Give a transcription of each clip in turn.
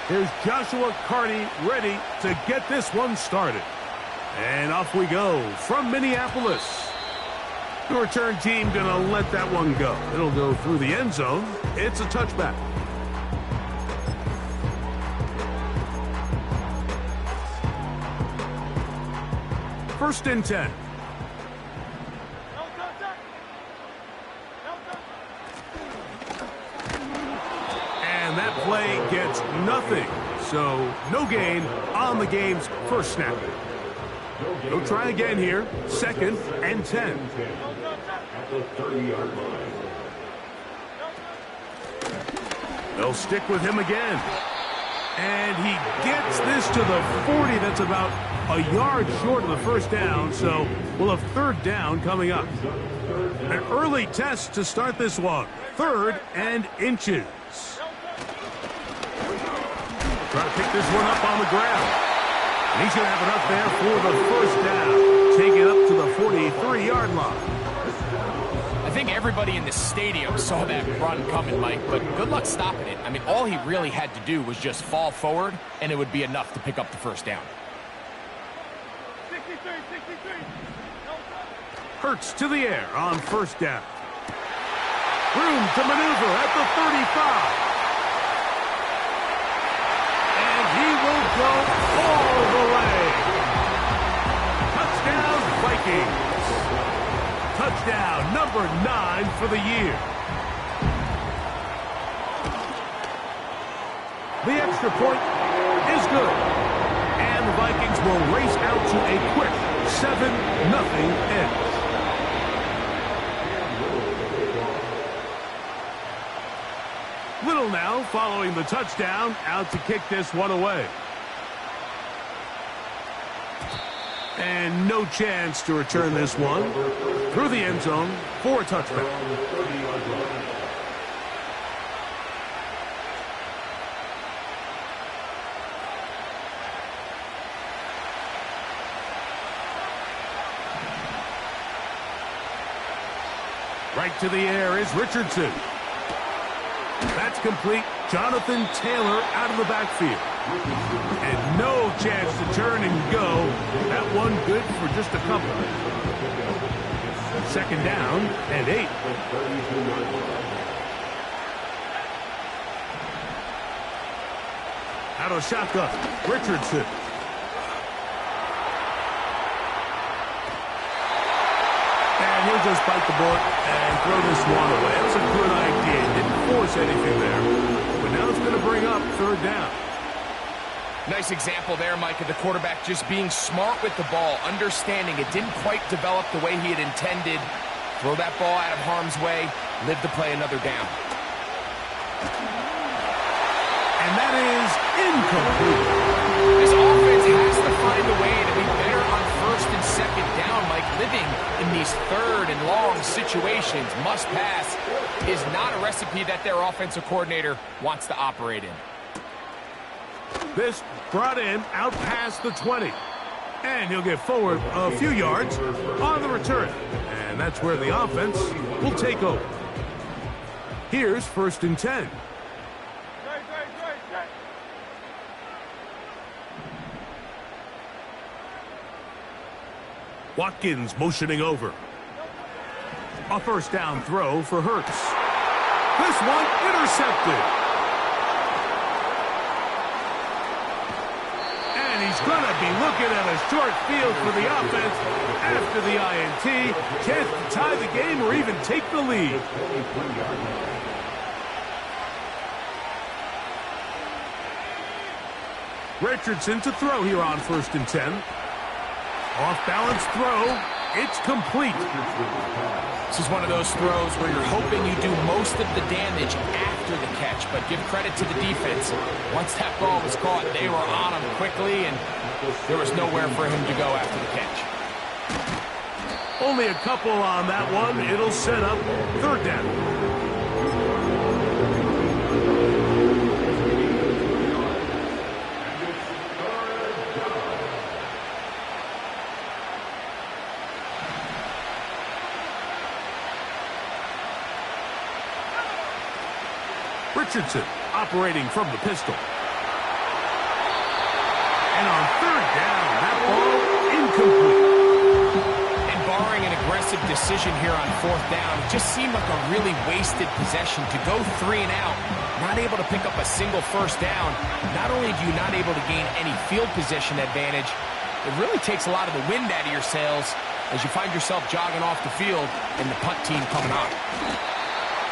Here's Joshua Carney ready to get this one started. And off we go from Minneapolis. The return team going to let that one go. It'll go through the end zone. It's a touchback. First and 10. And that play gets nothing. So no gain on the game's first snap. They'll try again here. Second and 10. At the 30-yard line. They'll stick with him again. And he gets this to the 40. That's about a yard short of the first down. So we'll have third down coming up. An early test to start this one. Third and inches. Try to pick this one up on the ground. And he's going to have it up there for the first down. Take it up to the 43-yard line. I think everybody in the stadium saw that run coming, Mike, but good luck stopping it. I mean, all he really had to do was just fall forward, and it would be enough to pick up the first down. 63. Hurts to the air on first down. Room to maneuver at the 35. He will go all the way. Touchdown, Vikings. Touchdown number 9 for the year. The extra point is good. And the Vikings will race out to a quick 7-0 edge. Little now following the touchdown, out to kick this one away. And no chance to return this one through the end zone for a touchback. Right to the air is Richardson. That's complete. Jonathan Taylor out of the backfield. And no chance to turn and go. That one good for just a couple. Second down and 8. Out of shotgun, Richardson. And he'll just bite the bullet and throw this one away. That was a good idea. Didn't force anything there. But now it's going to bring up third down. Nice example there, Mike, of the quarterback just being smart with the ball, understanding it didn't quite develop the way he had intended. Throw that ball out of harm's way, live to play another down. And that is incomplete. This offense has to find a way to be better on first and second down, Mike. Living in these third and long situations, must pass, is not a recipe that their offensive coordinator wants to operate in. This brought in out past the 20. And he'll get forward a few yards on the return. And that's where the offense will take over. Here's first and 10. Watkins motioning over. A first down throw for Hurts. This one intercepted. And he's going to be looking at a short field for the offense after the INT. Chance to tie the game or even take the lead. Richardson to throw here on first and 10. Off-balance throw. It's complete. This is one of those throws where you're hoping you do most of the damage after the catch, but give credit to the defense. Once that ball was caught, they were on him quickly, and there was nowhere for him to go after the catch. Only a couple on that one. It'll set up third down. Richardson operating from the pistol. And on third down, that ball incomplete. And barring an aggressive decision here on fourth down, it just seemed like a really wasted possession to go 3 and out, not able to pick up a single first down. Not only do you not able to gain any field position advantage, it really takes a lot of the wind out of your sails as you find yourself jogging off the field and the punt team coming on.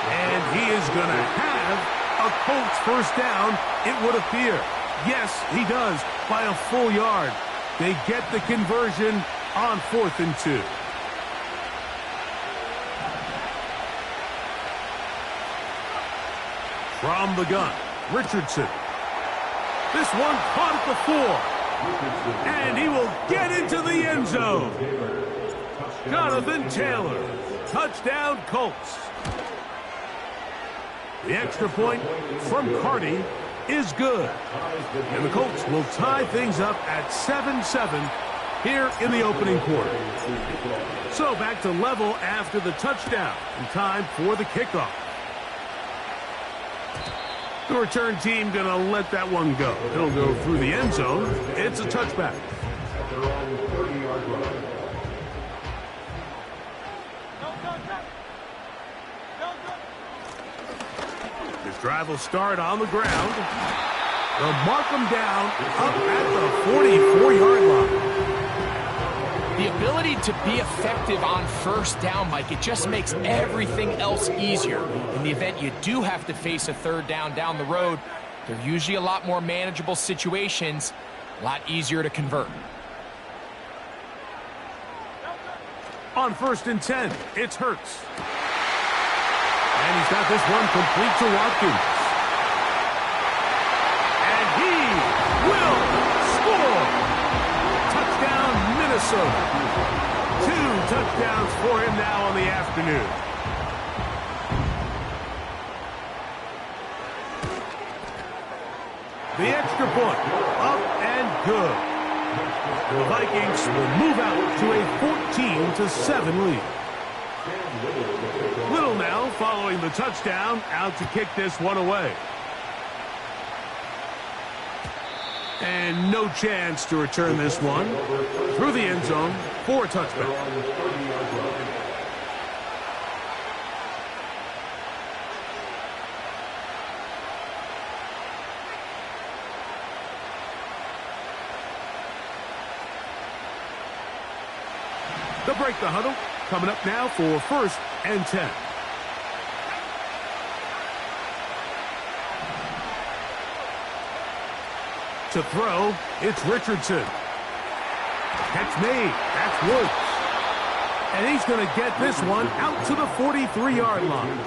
And he is going to have a Colts first down, it would appear. Yes, he does, by a full yard. They get the conversion on 4th and 2. From the gun, Richardson. This one caught at the 4. And he will get into the end zone. Jonathan Taylor. Touchdown, Colts. The extra point from Carty is good. And the Colts will tie things up at 7-7 here in the opening quarter. So back to level after the touchdown. And time for the kickoff. The return team going to let that one go. It'll go through the end zone. It's a touchback. This drive will start on the ground. They'll mark them down up at the 44-yard line. The ability to be effective on first down, Mike, it just makes everything else easier. In the event you do have to face a third down the road, they're usually a lot more manageable situations, a lot easier to convert. On 1st and 10, it's Hurts. And he's got this one complete to Watkins. And he will score. Touchdown, Minnesota. 2 touchdowns for him now on the afternoon. The extra point, up and good. The Vikings will move out to a 14-7 lead. Little now following the touchdown, out to kick this one away. And no chance to return this one through the end zone for a touchback. They'll break the huddle. Coming up now for 1st and 10. To throw, it's Richardson. Catch made. That's Woods. And he's going to get this one out to the 43-yard line.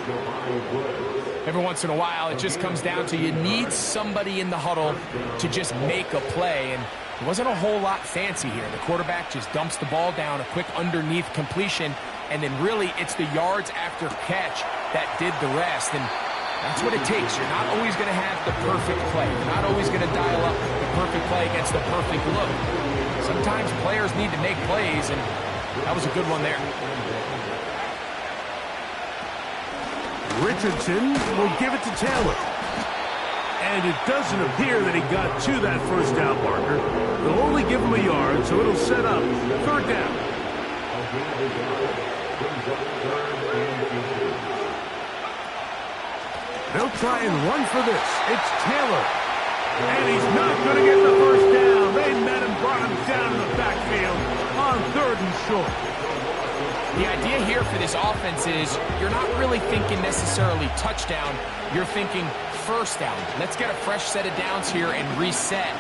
Every once in a while, it just comes down to you need somebody in the huddle to just make a play. And it wasn't a whole lot fancy here. The quarterback just dumps the ball down, a quick underneath completion, and then really it's the yards after catch that did the rest. And that's what it takes. You're not always going to have the perfect play. You're not always going to dial up the perfect play against the perfect look. Sometimes players need to make plays, and that was a good one there. Richardson will give it to Taylor. And it doesn't appear that he got to that first down marker. They'll only give him a yard, so it'll set up 3rd down. They'll try and run for this. It's Taylor. And he's not going to get the first down. They met him, brought him down in the backfield on 3rd and short. The idea here for this offense is you're not really thinking necessarily touchdown. You're thinking first down. Let's get a fresh set of downs here and reset.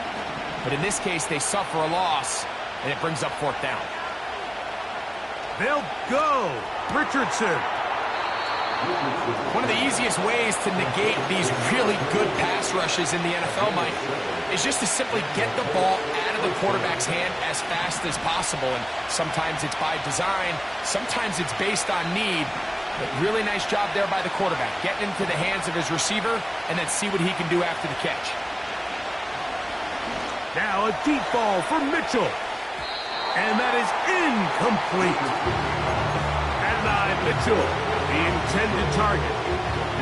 But in this case, they suffer a loss, and it brings up 4th down. They'll go. Richardson. One of the easiest ways to negate these really good pass rushes in the NFL, Mike, is just to simply get the ball out of the quarterback's hand as fast as possible. And sometimes it's by design, sometimes it's based on need. But really nice job there by the quarterback, getting into the hands of his receiver and then see what he can do after the catch. Now a deep ball for Mitchell. And that is incomplete. Adonai Mitchell, the intended target.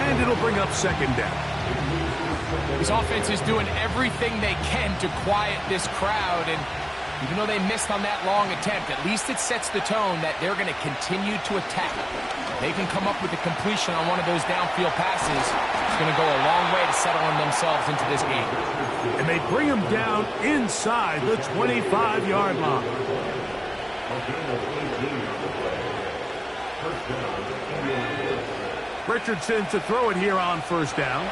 And it'll bring up 2nd down. This offense is doing everything they can to quiet this crowd, and even though they missed on that long attempt, at least it sets the tone that they're going to continue to attack. They can come up with a completion on one of those downfield passes. It's going to go a long way to settling themselves into this game. And they bring him down inside the 25-yard line. Richardson to throw it here on first down.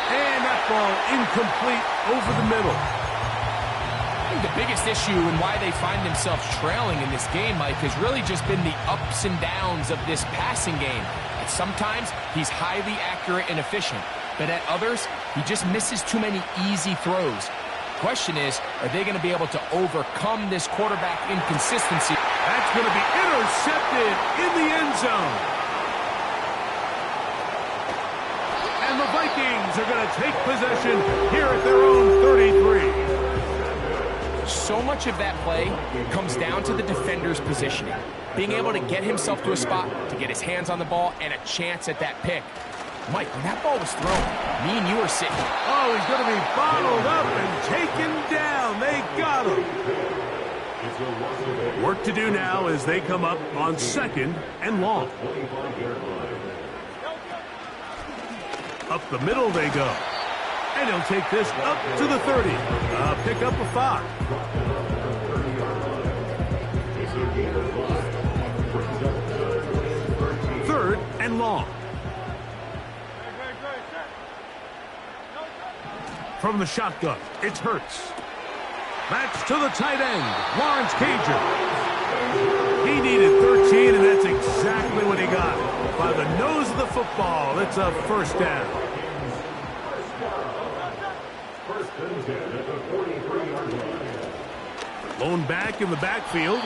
And that ball incomplete over the middle. I think the biggest issue and why they find themselves trailing in this game, Mike, has really just been the ups and downs of this passing game. And sometimes he's highly accurate and efficient, but at others, he just misses too many easy throws. The question is, are they going to be able to overcome this quarterback inconsistency? That's going to be intercepted in the end zone. And the Vikings are going to take possession here at their own 33. So much of that play comes down to the defender's positioning. Being able to get himself to a spot, to get his hands on the ball, and a chance at that pick. Mike, when that ball was thrown, me and you were sitting. Oh, he's going to be bottled up and taken down. They got him. Work to do now as they come up on second and long. Up the middle they go. And he'll take this up to the 30. Pick up a 5. Third and long. From the shotgun, it's Hurts. That's to the tight end, Lawrence Cager. He needed 13, and that's exactly what he got. By the nose of the football, it's a first down. Lone back in the backfield.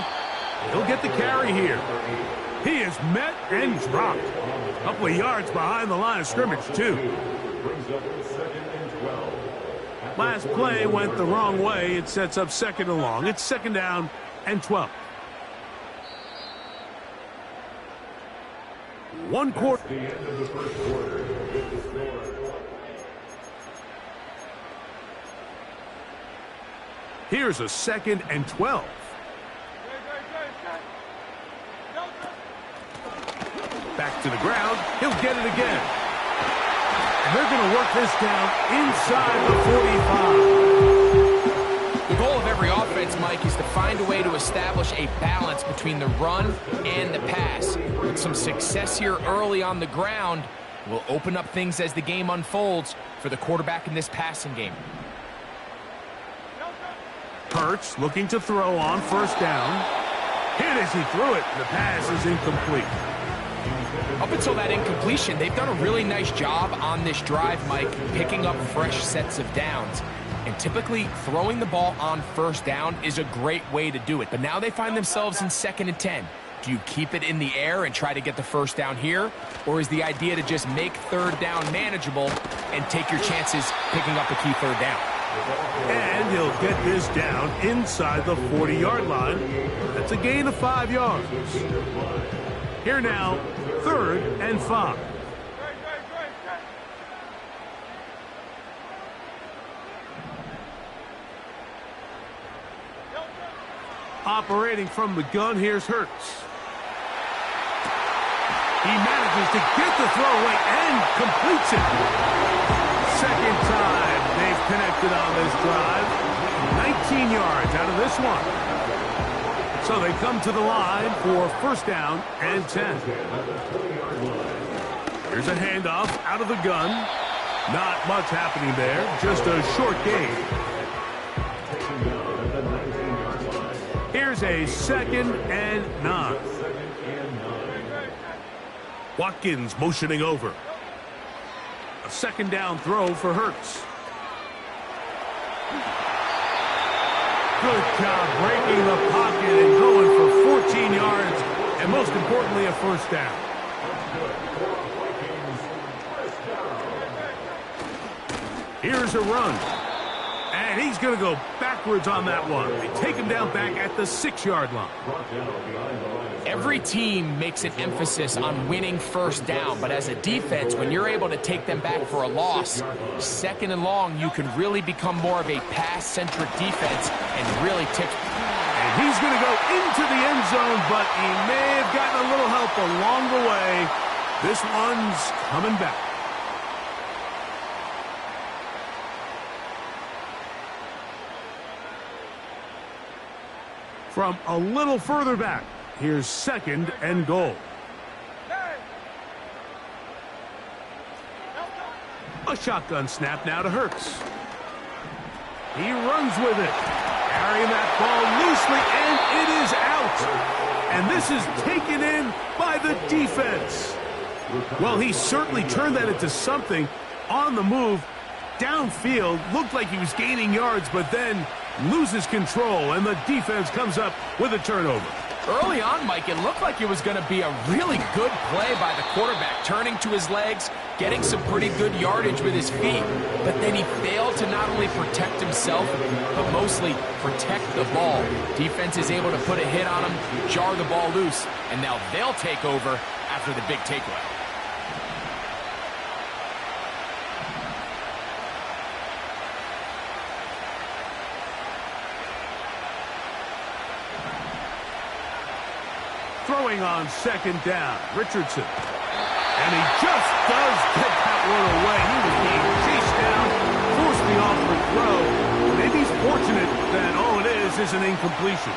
He'll get the carry here. He is met and dropped. A couple of yards behind the line of scrimmage, too. Last play went the wrong way. It sets up second and long. It's second down and 12. One quarter. Here's a second and 12. Back to the ground. He'll get it again. And they're going to work this down inside the 45. The goal of every offense, Mike, is to find a way to establish a balance between the run and the pass. With some success here early on the ground, will open up things as the game unfolds for the quarterback in this passing game. Hurts looking to throw on first down. Hit as he threw it. The pass is incomplete. Up until that incompletion, they've done a really nice job on this drive, Mike, picking up fresh sets of downs. And typically, throwing the ball on first down is a great way to do it. But now they find themselves in second and 10. Do you keep it in the air and try to get the first down here? Or is the idea to just make third down manageable and take your chances picking up a key third down? And he'll get this down inside the 40-yard line. That's a gain of 5 yards. Here now, third and 5. Operating from the gun, here's Hurts. He manages to get the throw away and completes it. Second time they've connected on this drive. 19 yards out of this one. So they come to the line for first down and 10. Here's a handoff out of the gun. Not much happening there. Just a short gain. Here's a second and 9. Watkins motioning over. A second down throw for Hurts. Good job breaking the pocket and going for 14 yards, and most importantly, a first down. Here's a run. And he's going to go back backwards on that one. They take him down back at the 6-yard line. Every team makes an emphasis on winning first down, but as a defense, when you're able to take them back for a loss, 2nd and long, you can really become more of a pass-centric defense and really tip. And he's going to go into the end zone, but he may have gotten a little help along the way. This one's coming back. From a little further back, here's 2nd and goal. A shotgun snap now to Hurts. He runs with it, carrying that ball loosely, and it is out. And this is taken in by the defense. Well, he certainly turned that into something on the move. Downfield, looked like he was gaining yards, but then loses control, and the defense comes up with a turnover. Early on, Mike, it looked like it was going to be a really good play by the quarterback, turning to his legs, getting some pretty good yardage with his feet, but then he failed to not only protect himself, but mostly protect the ball. Defense is able to put a hit on him, jar the ball loose, and now they'll take over after the big takeaway. Throwing on 2nd down, Richardson. And he just does get that one away. He was being chased down, forced the awkward throw. Maybe he's fortunate that all it is an incompletion.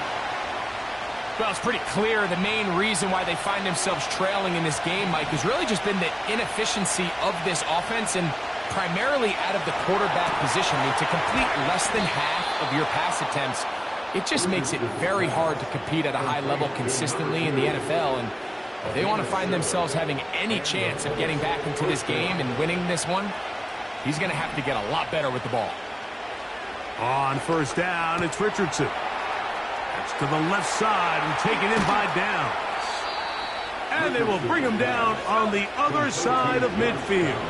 Well, it's pretty clear the main reason why they find themselves trailing in this game, Mike, has really just been the inefficiency of this offense and primarily out of the quarterback position. I mean, to complete less than half of your pass attempts, it just makes it very hard to compete at a high level consistently in the NFL, and if they want to find themselves having any chance of getting back into this game and winning this one, he's going to have to get a lot better with the ball. On 1st down, it's Richardson. That's to the left side and taken in by Downs. And they will bring him down on the other side of midfield.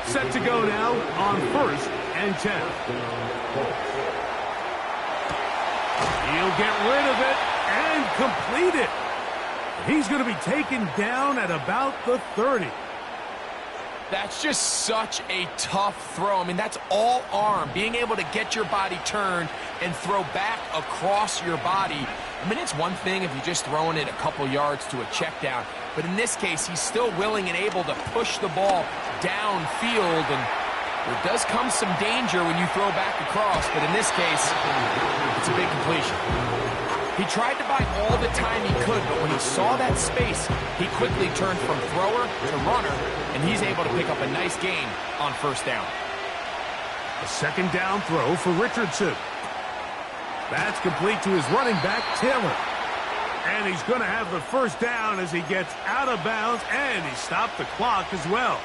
Set to go now on 1st and 10. He'll get rid of it and complete it. He's going to be taken down at about the 30. That's just such a tough throw. I mean, that's all arm, being able to get your body turned and throw back across your body. I mean, it's one thing if you're just throwing it a couple yards to a check down, but in this case, he's still willing and able to push the ball downfield, and there does come some danger when you throw back across, but in this case, it's a big completion. He tried to buy all the time he could, but when he saw that space, he quickly turned from thrower to runner, and he's able to pick up a nice gain on 1st down. A 2nd down throw for Richardson. That's complete to his running back, Taylor. And he's going to have the 1st down as he gets out of bounds, and he stopped the clock as well.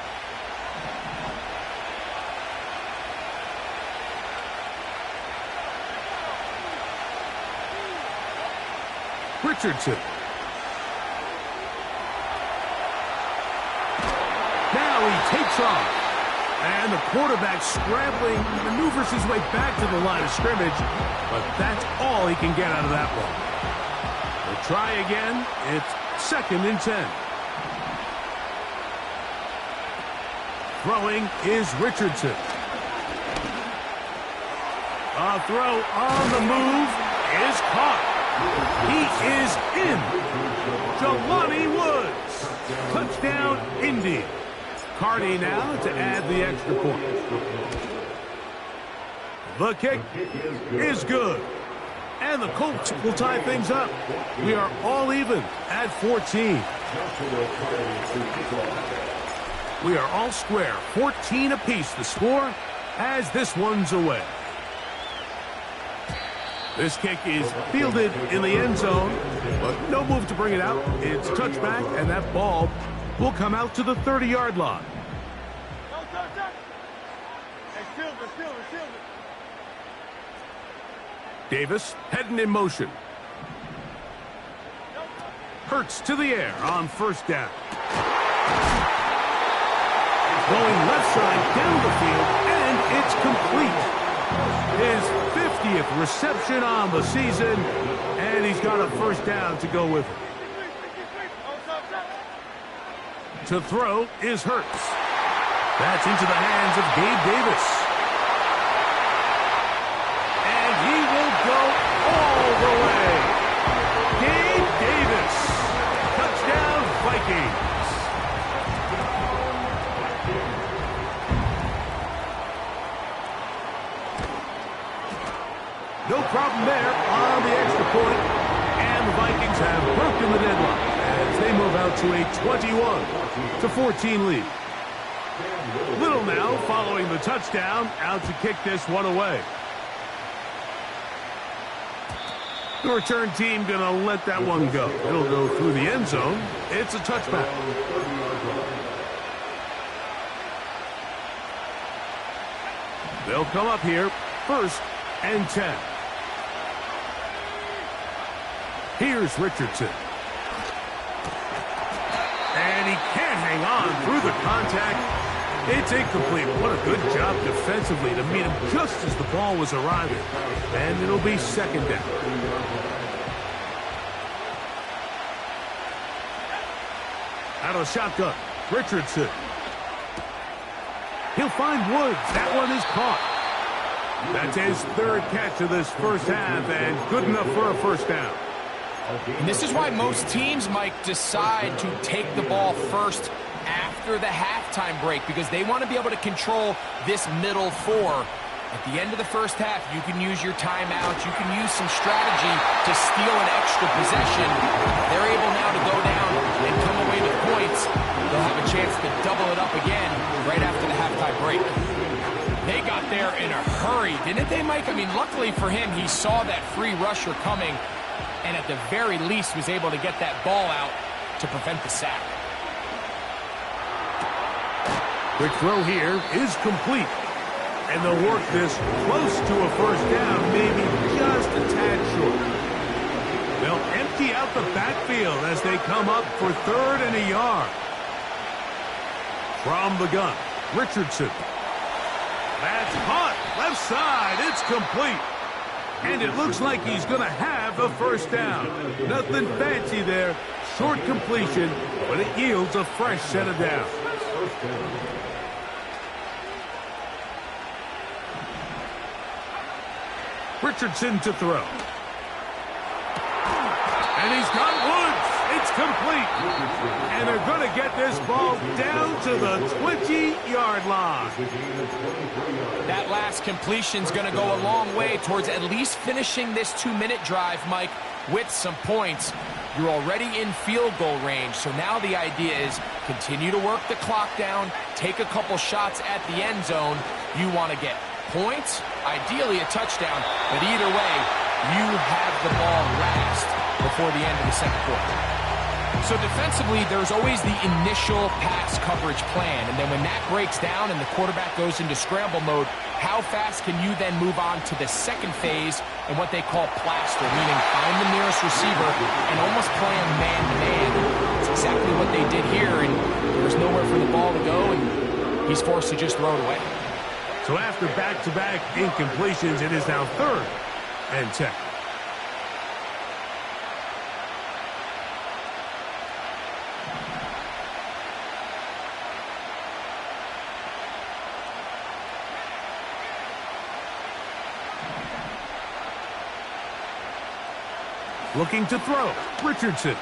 Richardson. Now he takes off. And the quarterback scrambling, maneuvers his way back to the line of scrimmage. But that's all he can get out of that one. We'll try again. It's 2nd and 10. Throwing is Richardson. A throw on the move is caught. He is in. Jelani Woods. Touchdown, Indy. Carney now to add the extra point. The kick is good. And the Colts will tie things up. We are all even at 14. We are all square. 14 apiece the score as this one's away. This kick is fielded in the end zone, but no move to bring it out. It's touchback, and that ball will come out to the 30-yard line. Davis heading in motion. Hurts to the air on 1st down. Going left side down the field, and it's complete. His 50th reception on the season, and he's got a first down to go with it. To throw is Hurts. That's into the hands of Gabe Davis. And he will go all the way. Gabe Davis. Touchdown, Vikings. No problem there on the extra point. And the Vikings have broken the deadlock as they move out to a 21-14 lead. Little now following the touchdown, out to kick this one away. The return team going to let that one go. It'll go through the end zone. It's a touchback. They'll come up here, 1st and 10. Here's Richardson. And he can't hang on through the contact. It's incomplete. What a good job defensively to meet him just as the ball was arriving. And it'll be 2nd down. Out of the shotgun, Richardson. He'll find Woods. That one is caught. That's his 3rd catch of this first half, and good enough for a first down. And this is why most teams, Mike, decide to take the ball first after the halftime break, because they want to be able to control this middle 4. At the end of the first half, you can use your timeouts. You can use some strategy to steal an extra possession. They're able now to go down and come away with points. They'll have a chance to double it up again right after the halftime break. They got there in a hurry, didn't they, Mike? I mean, luckily for him, he saw that free rusher coming, and at the very least was able to get that ball out to prevent the sack. Quick throw here is complete. And they'll work this close to a first down, maybe just a tad short. They'll empty out the backfield as they come up for 3rd and a yard. From the gun, Richardson. That's caught. Left side. It's complete. And it looks like he's going to have a first down. Nothing fancy there. Short completion, but it yields a fresh set of downs. Richardson to throw. And he's got Woods. It's complete. And they're going to get this ball down to the 20-yard line. That last completion's going to go a long way towards at least finishing this 2-minute drive, Mike, with some points. You're already in field goal range, so now the idea is continue to work the clock down, take a couple shots at the end zone. You want to get points, ideally a touchdown, but either way, you have the ball last before the end of the second quarter. So defensively, there's always the initial pass coverage plan, and then when that breaks down and the quarterback goes into scramble mode, how fast can you then move on to the second phase and what they call plaster, meaning find the nearest receiver and almost play him man-to-man. It's exactly what they did here, and there was nowhere for the ball to go, and he's forced to just throw it away. So after back-to-back incompletions, it is now 3rd and 10. Looking to throw, Richardson.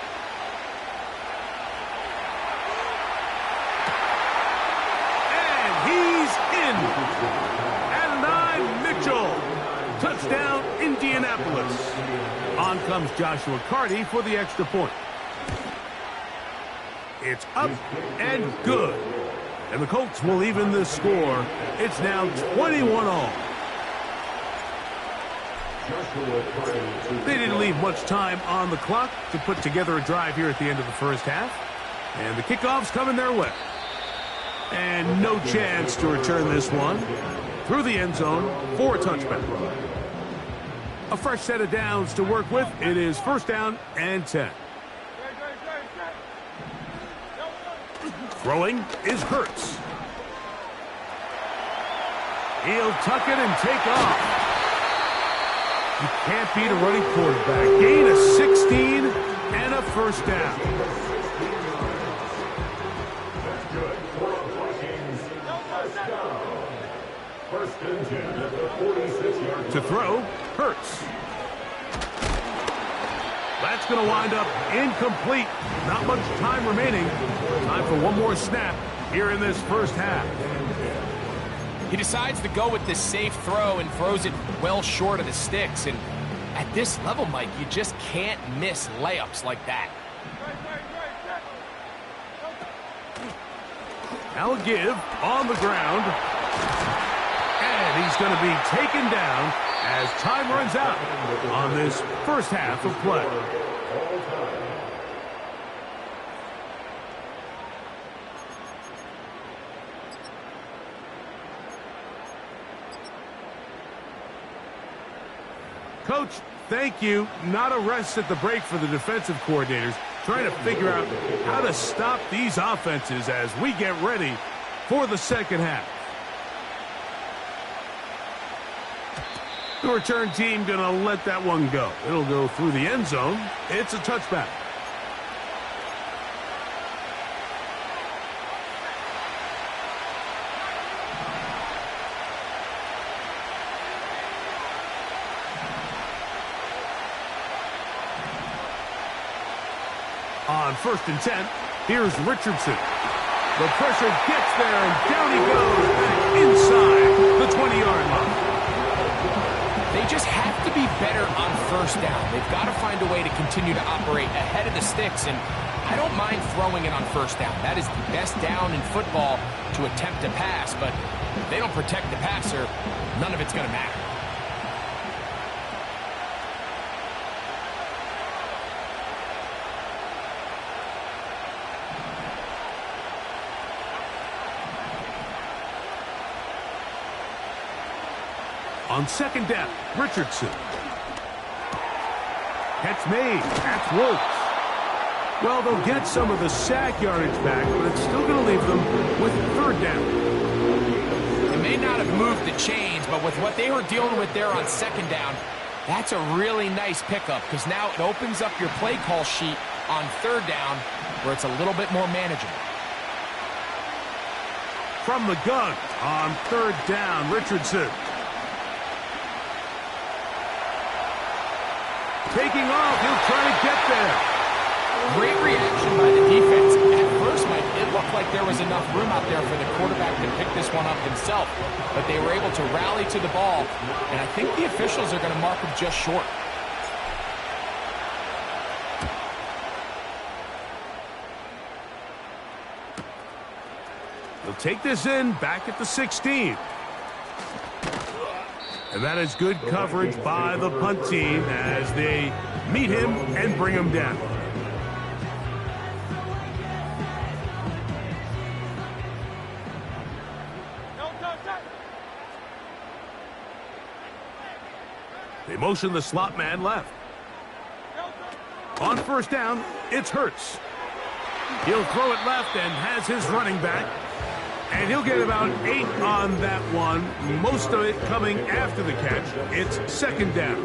Touchdown, Indianapolis. On comes Joshua Carty for the extra point. It's up and good. And the Colts will even the score. It's now 21-all. They didn't leave much time on the clock to put together a drive here at the end of the first half. And the kickoff's coming their way. And no chance to return this one. Through the end zone for a touchback. A fresh set of downs to work with. It is 1st down and 10. Throwing is Hurts. He'll tuck it and take off. You can't beat a running quarterback. Gain of 16 and a first down. To throw, Hurts. That's going to wind up incomplete. Not much time remaining. Time for one more snap here in this first half. He decides to go with this safe throw and throws it well short of the sticks. And at this level, Mike, you just can't miss layups like that. Now a give on the ground. And he's going to be taken down as time runs out on this first half of play. Coach, thank you. Not a rest at the break for the defensive coordinators, trying to figure out how to stop these offenses as we get ready for the second half. The return team going to let that one go. It'll go through the end zone. It's a touchback. On 1st and 10, here's Richardson. The pressure gets there, and down he goes back inside the 20-yard line. They just have to be better on first down. They've got to find a way to continue to operate ahead of the sticks, and I don't mind throwing it on first down. That is the best down in football to attempt to pass, but if they don't protect the passer, none of it's going to matter. On 2nd down, Richardson. Catch made. That's Wilkes. Well, they'll get some of the sack yardage back, but it's still going to leave them with 3rd down. It may not have moved the chains, but with what they were dealing with there on 2nd down, that's a really nice pickup because now it opens up your play call sheet on 3rd down where it's a little bit more manageable. From the gun on 3rd down, Richardson. Taking off, he'll try to get there. Great reaction by the defense. At first, Mike, it looked like there was enough room out there for the quarterback to pick this one up himself, but they were able to rally to the ball, and I think the officials are going to mark him just short. He'll take this in back at the 16. And that is good coverage by the punt team as they meet him and bring him down. They motion the slot man left. On 1st down, it's Hurts. He'll throw it left and has his running back. And he'll get about 8 on that one, most of it coming after the catch. It's 2nd down.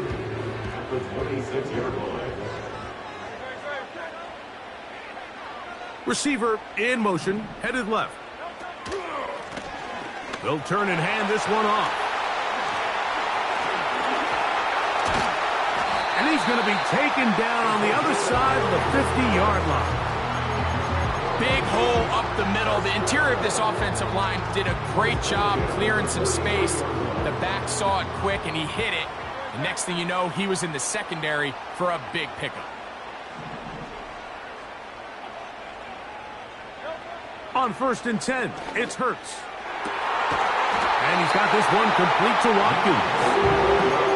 Receiver in motion, headed left. They'll turn and hand this one off. And he's going to be taken down on the other side of the 50-yard line. Big hole up the middle. The interior of this offensive line did a great job clearing some space. The back saw it quick, and he hit it. The next thing you know, he was in the secondary for a big pickup. On 1st and 10, it's Hurts. And he's got this one complete to Watkins.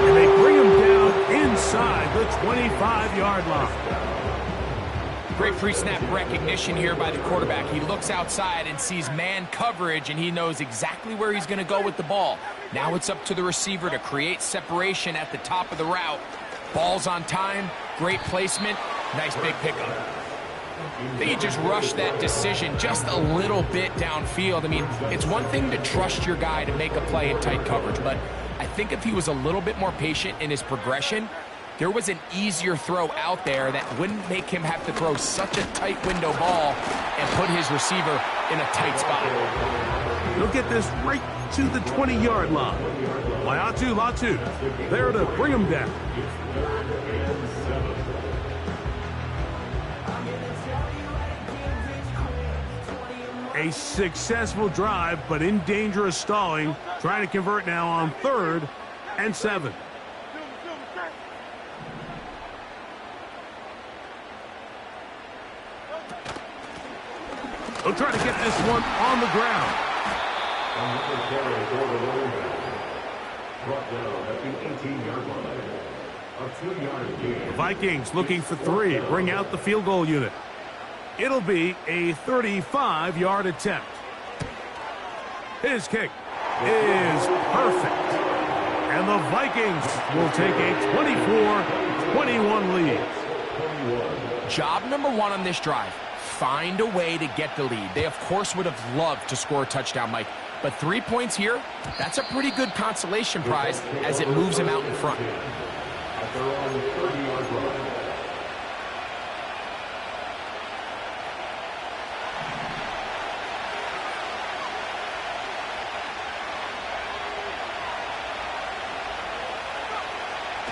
And they bring him down inside the 25-yard line. Great pre-snap recognition here by the quarterback. He looks outside and sees man coverage, and he knows exactly where he's going to go with the ball. Now it's up to the receiver to create separation at the top of the route. Ball's on time, great placement, nice big pickup. I think he just rushed that decision just a little bit downfield. I mean, it's one thing to trust your guy to make a play in tight coverage, but I think if he was a little bit more patient in his progression, there was an easier throw out there that wouldn't make him have to throw such a tight window ball and put his receiver in a tight spot. He'll get this right to the 20-yard line. Latu there to bring him down. A successful drive, but in danger of stalling. Trying to convert now on 3rd and 7. He'll try to get this one on the ground. The Vikings looking for 3. Bring out the field goal unit. It'll be a 35-yard attempt. His kick is perfect. And the Vikings will take a 24-21 lead. Job number 1 on this drive. Find a way to get the lead. They, of course, would have loved to score a touchdown, Mike. But 3 points here, that's a pretty good consolation prize as it moves him out in front.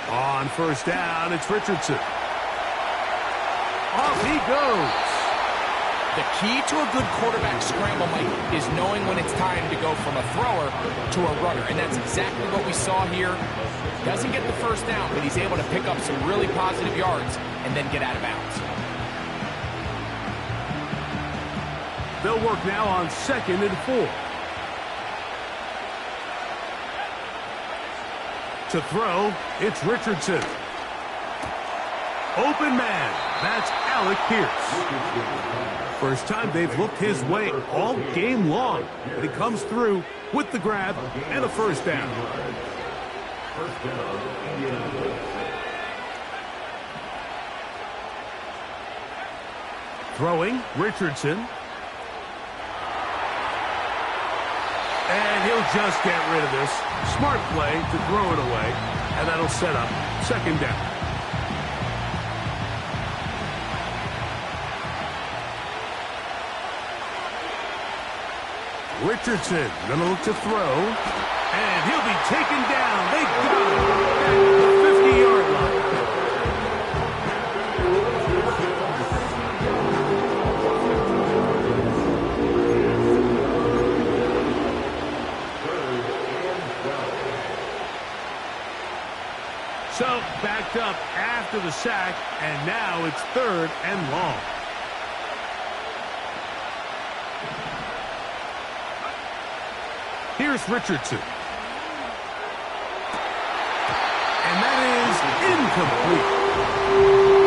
On 1st down, it's Richardson. Off he goes. The key to a good quarterback scramble, Mike, is knowing when it's time to go from a thrower to a runner. And that's exactly what we saw here. Doesn't get the 1st down, but he's able to pick up some really positive yards and then get out of bounds. They'll work now on 2nd and 4. To throw, it's Richardson. Open man. That's Alec Pierce. First time they've looked his way all game long. But he comes through with the grab and a 1st down. Throwing, Richardson. And he'll just get rid of this. Smart play to throw it away. And that'll set up 2nd down. Richardson gonna look to throw, and he'll be taken down. They got him back at the 50-yard line. So backed up after the sack, and now it's 3rd and long. Here's Richardson. And that is incomplete.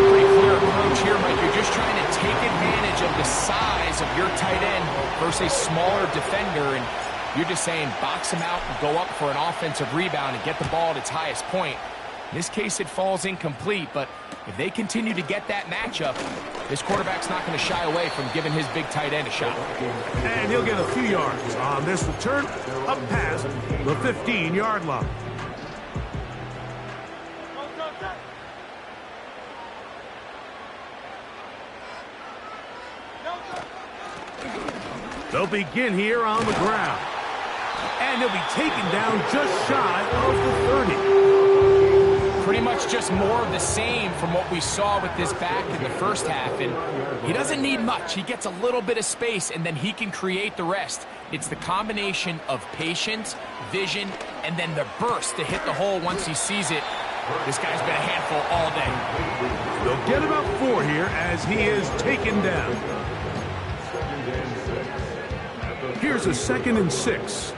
Pretty clear approach here, Mike. You're just trying to take advantage of the size of your tight end versus a smaller defender, and you're just saying box him out and go up for an offensive rebound and get the ball at its highest point. In this case, it falls incomplete, but if they continue to get that matchup, this quarterback's not going to shy away from giving his big tight end a shot. And he'll get a few yards on this return up past the 15-yard line. They'll begin here on the ground. And he'll be taken down just shy of the 30. Pretty much just more of the same from what we saw with this back in the first half. And he doesn't need much. He gets a little bit of space, and then he can create the rest. It's the combination of patience, vision, and then the burst to hit the hole once he sees it. This guy's been a handful all day. They'll get about 4 here as he is taken down. Here's a 2nd and 6.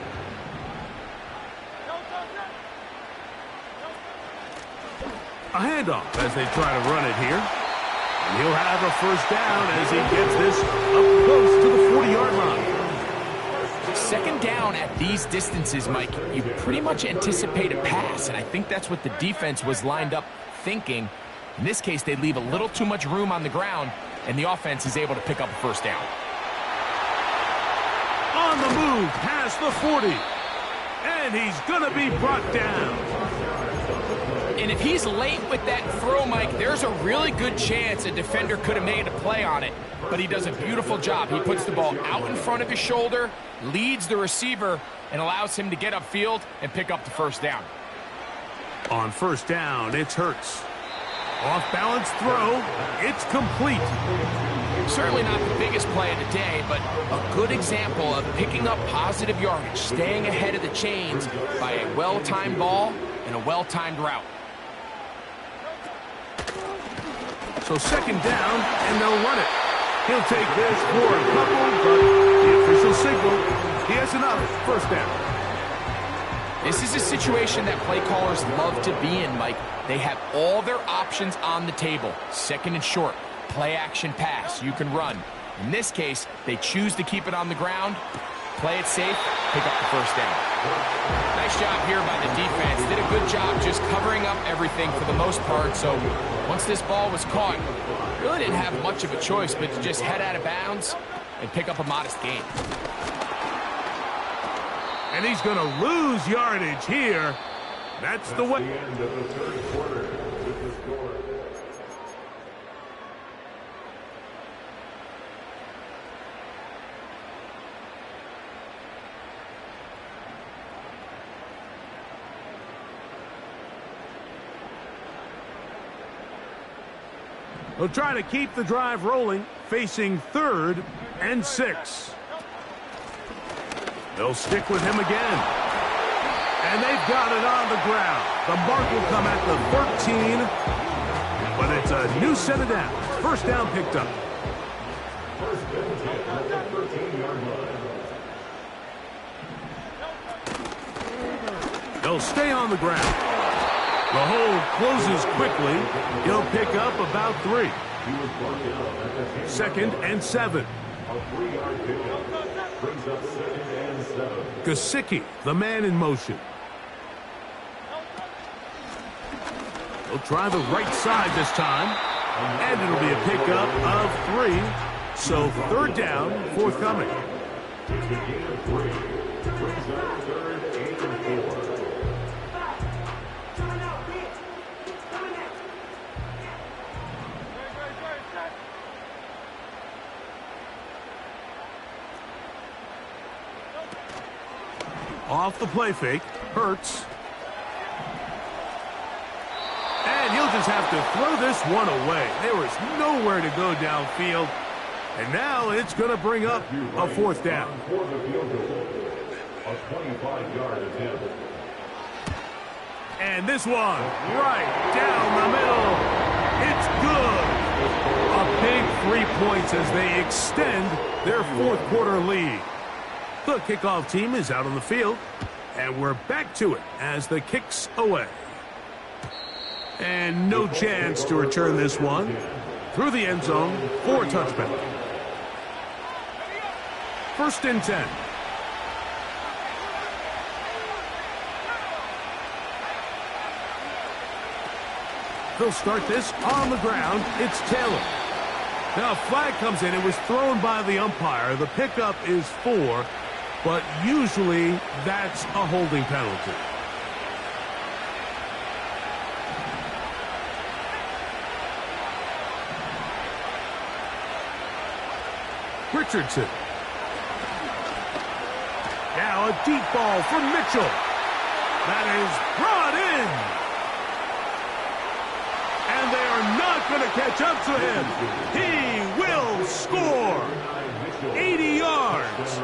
A handoff as they try to run it here. And he'll have a 1st down as he gets this up close to the 40-yard line. 2nd down at these distances, Mike, you pretty much anticipate a pass, and I think that's what the defense was lined up thinking. In this case, they leave a little too much room on the ground, and the offense is able to pick up a 1st down. On the move, past the 40. And he's going to be brought down. And if he's late with that throw, Mike, there's a really good chance a defender could have made a play on it. But he does a beautiful job. He puts the ball out in front of his shoulder, leads the receiver, and allows him to get upfield and pick up the first down. On first down, it's Hurts. Off-balance throw. It's complete. Certainly not the biggest play of the day, but a good example of picking up positive yardage, staying ahead of the chains by a well-timed ball and a well-timed route. So second down, and they'll run it. He'll take this for a couple, but the official signal, he has enough. First down. This is a situation that play callers love to be in, Mike. They have all their options on the table. Second and short, play action pass, you can run. In this case, they choose to keep it on the ground, play it safe, pick up the first down. Nice job here by the defense. Did a good job just covering up everything for the most part. So once this ball was caught, really didn't have much of a choice but to just head out of bounds and pick up a modest gain. And he's going to lose yardage here. That's the way. The end of the third quarter with the score. They'll try to keep the drive rolling, facing 3rd and 6. They'll stick with him again. And they've got it on the ground. The mark will come at the 13, but it's a new set of downs. First down picked up. First and 10 at the 13-yard line. They'll stay on the ground. The hole closes quickly. He'll pick up about 3. He was brought down at the 2nd and 7. A 3-yard pickup brings up 2nd and 7. Gesicki, the man in motion. He'll try the right side this time. And it'll be a pickup of 3. So 3rd down, forthcoming. It's a gain of 3. Brings up 3rd and 4. Off the play fake, Hurts. And he'll just have to throw this one away. There was nowhere to go downfield. And now it's going to bring up a 4th down. For the field goal, a 25-yard attempt. And this one right down the middle. It's good. A big 3 points as they extend their 4th quarter lead. The kickoff team is out on the field, and we're back to it as the kick's away. And no chance to return this one through the end zone for a touchback. 1st and 10. They'll start this on the ground. It's Taylor. Now a flag comes in. It was thrown by the umpire. The pickup is 4. But usually that's a holding penalty. Richardson. Now a deep ball from Mitchell. That is brought in. And they are not going to catch up to him. He will score. 80 yards.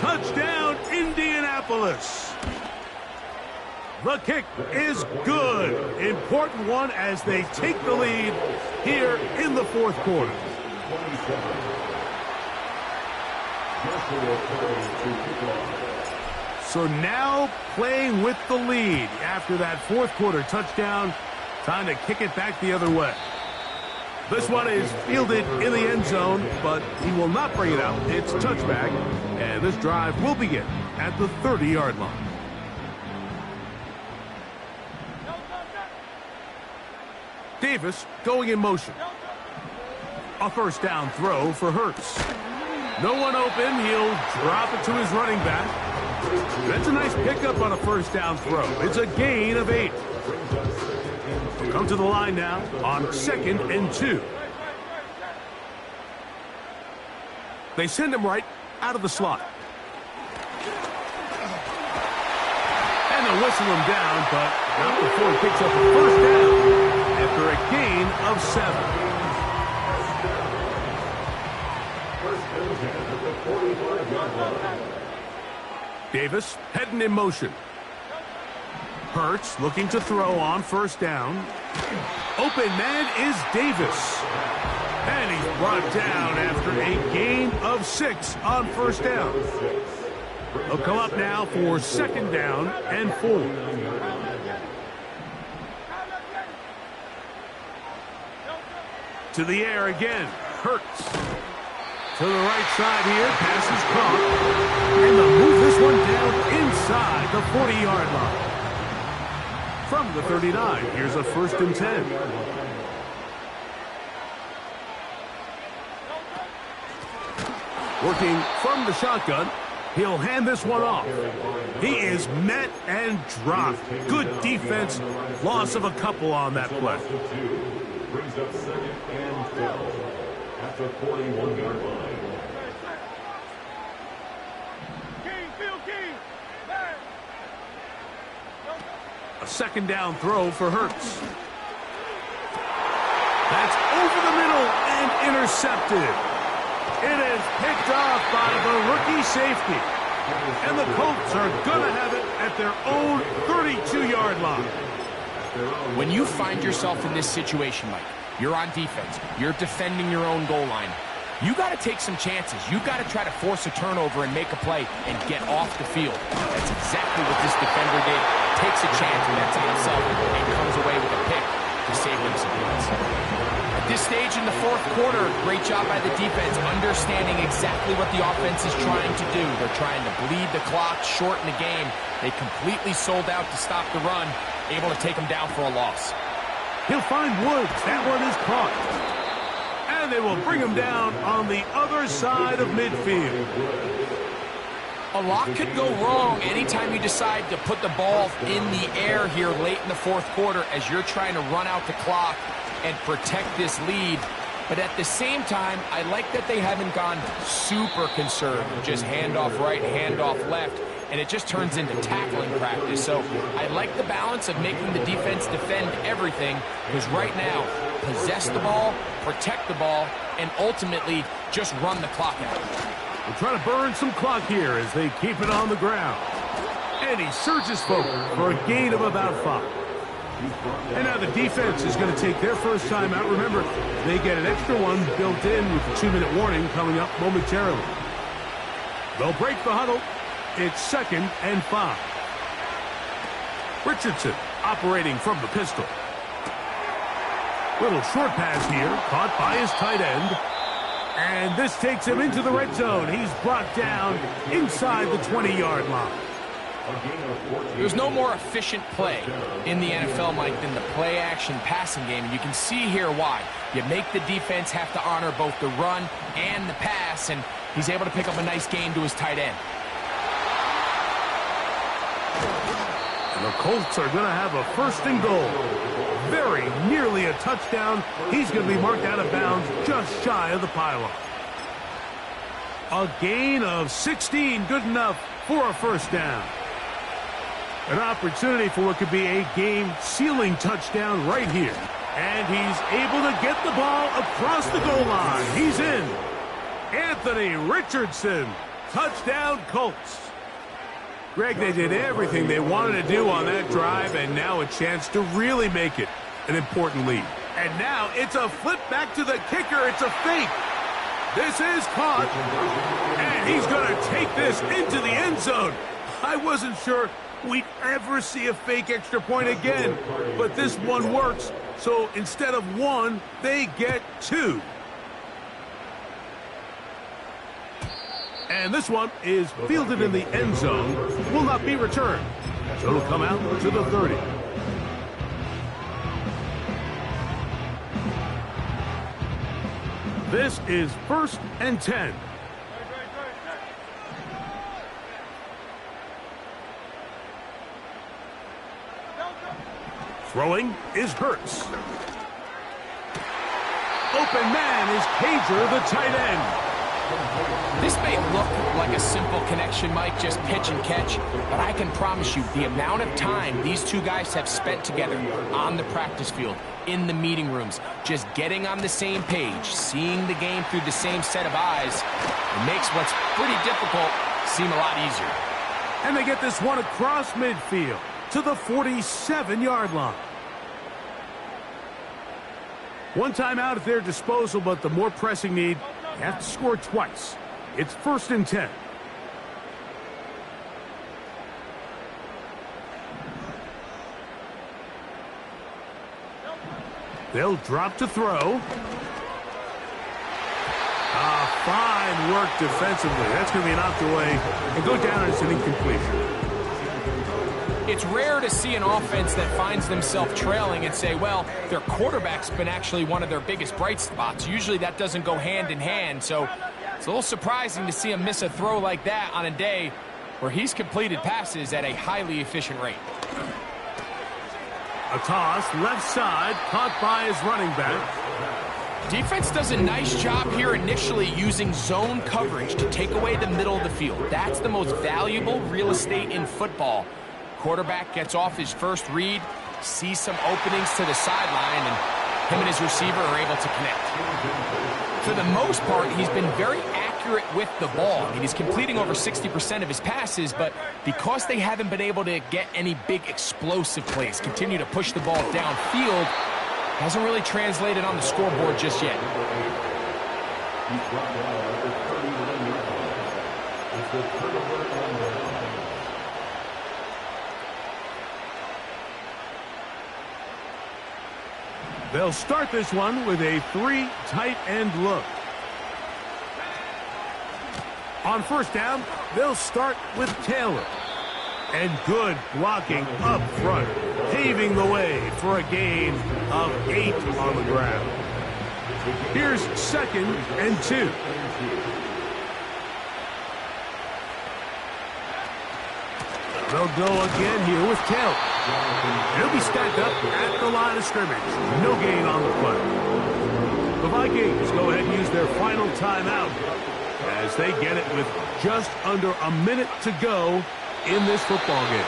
Touchdown, Indianapolis. The kick is good. Important one as they take the lead here in the 4th quarter. 27. So now playing with the lead after that 4th quarter touchdown. Time to kick it back the other way. This one is fielded in the end zone, but he will not bring it out. It's touchback, and this drive will begin at the 30-yard line. Davis going in motion. A 1st down throw for Hurts. No one open. He'll drop it to his running back. That's a nice pickup on a first down throw. It's a gain of 8. We'll come to the line now on 2nd and 2. They send him right out of the slot. And they'll whistle him down, but not before he picks up a first down after a gain of 7. Davis heading in motion. Hurts looking to throw on first down. Open man is Davis. And he's brought down after a gain of 6 on first down. He'll come up now for 2nd down and 4. To the air again. Hurts. To the right side here. Pass is caught. And they'll move this one down inside the 40-yard line. From the 39, here's a 1st and 10. Working from the shotgun. He'll hand this one off. He is met and dropped. Good defense. Loss of a couple on that play. Brings up 2nd and 12 at the 41-yard line. A 2nd down throw for Hurts. That's over the middle and intercepted. It is picked off by the rookie safety. And the Colts are going to have it at their own 32-yard line. When you find yourself in this situation, Mike, you're on defense, you're defending your own goal line, you got to take some chances. You got to try to force a turnover and make a play and get off the field. That's exactly what this defender did. Takes a chance, bets on himself, and comes away with a pick to save them some points. At this stage in the 4th quarter, great job by the defense, understanding exactly what the offense is trying to do. They're trying to bleed the clock, shorten the game. They completely sold out to stop the run, able to take them down for a loss. He'll find Woods. That one is caught. And they will bring him down on the other side of midfield. A lot could go wrong anytime you decide to put the ball in the air here late in the 4th quarter as you're trying to run out the clock and protect this lead. But at the same time, I like that they haven't gone super conservative. Just handoff right, handoff left, and it just turns into tackling practice. So I like the balance of making the defense defend everything, because right now, possess the ball, protect the ball, and ultimately just run the clock out. We'll try to burn some clock here as they keep it on the ground. And he surges forward for a gain of about 5. And now the defense is going to take their first time out. Remember, they get an extra one built in with the 2-minute warning coming up momentarily. They'll break the huddle. It's 2nd and 5. Richardson operating from the pistol. Little short pass here, caught by his tight end. And this takes him into the red zone. He's brought down inside the 20-yard line. There's no more efficient play in the NFL, Mike, than the play-action passing game. And you can see here why. You make the defense have to honor both the run and the pass, and he's able to pick up a nice gain to his tight end. And the Colts are going to have a 1st and goal. Very nearly a touchdown. He's going to be marked out of bounds just shy of the pylon. A gain of 16, good enough for a 1st down. An opportunity for what could be a game-sealing touchdown right here. And he's able to get the ball across the goal line. He's in. Anthony Richardson. Touchdown, Colts. Greg, they did everything they wanted to do on that drive, and now a chance to really make it an important lead. And now it's a flip back to the kicker. It's a fake. This is caught. And he's going to take this into the end zone. I wasn't sure we'd ever see a fake extra point again, but this one works. So instead of 1, they get 2. And this one is fielded in the end zone, will not be returned. So it'll come out to the 30. This is 1st and 10. Throwing is Hurts. Open man is Cager, the tight end. This may look like a simple connection, Mike, just pitch and catch, but I can promise you the amount of time these two guys have spent together on the practice field, in the meeting rooms, just getting on the same page, seeing the game through the same set of eyes, it makes what's pretty difficult seem a lot easier. And they get this one across midfield to the 47-yard line. One timeout at their disposal, but the more pressing need, you have to score twice. It's 1st and 10. They'll drop to throw. Fine work defensively. That's going to be knocked away and go down as an incompletion. It's rare to see an offense that finds themselves trailing and say, well, their quarterback's been actually one of their biggest bright spots. Usually that doesn't go hand in hand, so it's a little surprising to see him miss a throw like that on a day where he's completed passes at a highly efficient rate. A toss, left side, caught by his running back. Defense does a nice job here initially using zone coverage to take away the middle of the field. That's the most valuable real estate in football. Quarterback gets off his first read, sees some openings to the sideline, and him and his receiver are able to connect. For the most part, he's been very accurate with the ball. I mean, he's completing over 60% of his passes, but because they haven't been able to get any big explosive plays, continue to push the ball downfield, hasn't really translated on the scoreboard just yet. They'll start this one with a 3 tight end look. On 1st down, they'll start with Taylor. And good blocking up front, paving the way for a gain of 8 on the ground. Here's 2nd and 2. They'll go again here with Taylor. He'll be stacked up at the line of scrimmage. No gain on the play. The Vikings go ahead and use their final timeout as they get it with just under a minute to go in this football game.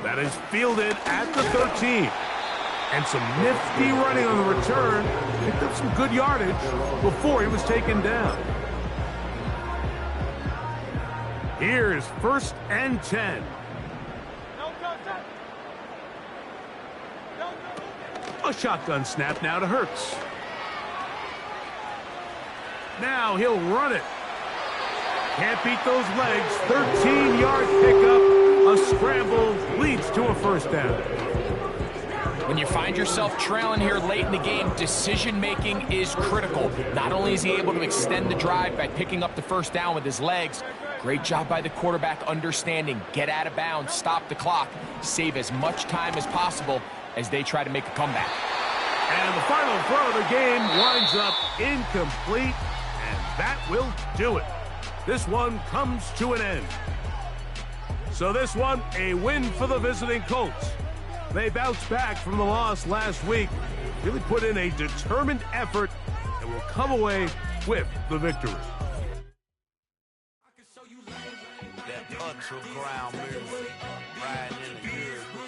That is fielded at the 13. And some nifty running on the return. Picked up some good yardage before he was taken down. Here's 1st and 10. A shotgun snap now to Hurts. Now he'll run it. Can't beat those legs. 13-yard pickup. A scramble leads to a 1st down. When you find yourself trailing here late in the game, decision-making is critical. Not only is he able to extend the drive by picking up the 1st down with his legs, great job by the quarterback understanding, get out of bounds, stop the clock, save as much time as possible as they try to make a comeback. And the final throw of the game winds up incomplete, and that will do it. This one comes to an end. So this one, a win for the visiting Colts. They bounced back from the loss last week, really put in a determined effort, and will come away with the victory. That ground music, riding in the